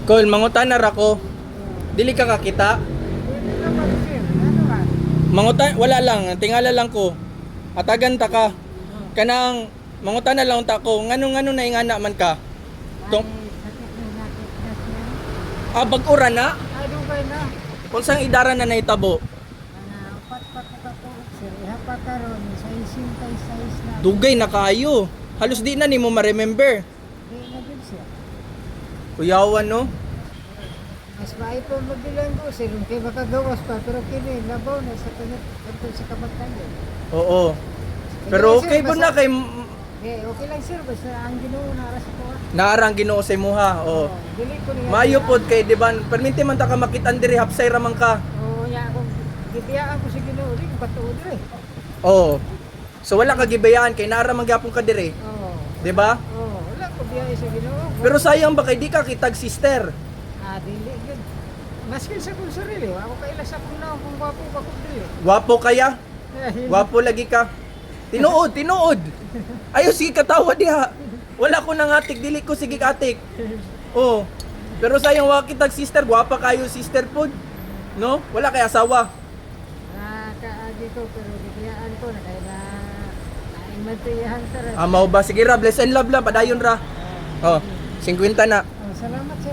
Kol, mangutan na ko. Dili ka kakita. Hindi naman sir. Ano ka? Mangutan, wala lang, tingala lang ko. Atagan ta ka. Kanang mangutan na lang ta ko. Ngano na ingana man ka. Tong Sakit na sakit na siya. bag-ura na. Ay, dugay na. Unsang idara na naitabo? Pat ka po, sir. Ihapa ka ron. Sa isin kay size na. Dugay na kayo. Halos di na nimo ma-remember. Di na din siya. Kuyawan no. Mas maipon magbilang ko, sir. Kaya makagawas pa. Pero kini, labaw na sa kanya. Ito sa kabatan yun. Oo. Pero okay po na kay Okay lang sir. Basta ang ginoo na aras ko. naarang Ginoo sa imuha. Oo. Dili ko niya. Maayo pod kay di ba? Perminti man ta ka makitan diri hapsay ra man ka. Oo, ya ako. Gibiyaan ko sa ginoo. Di ko patuod rin. Oo. So wala ka gibayaan kay naara man gyapon ka diri. Oo. Di ba? Oo, wala ko biyay sa ginoo. Pero sayang ba kay di ka kitag sister? Dili gud. Maski sa kong sarili, ako kaila sa kong naong kung wapo ba ko dili. Wapo kaya? Wapo lagi ka. Tinuod, tinuod. Ayo sige katawa diha. Wala ko nangatik, dili ko sige katik. Oh. Pero sayang wa kitag sister, gwapa kayo sister pod. No? Wala kay asawa. Dito pero gibiyaan ko na kaya na nainmantiyahan sa rin. Mao ba sige ra, bless and love lang padayon ra. Oh, 50 na. Salamat sir.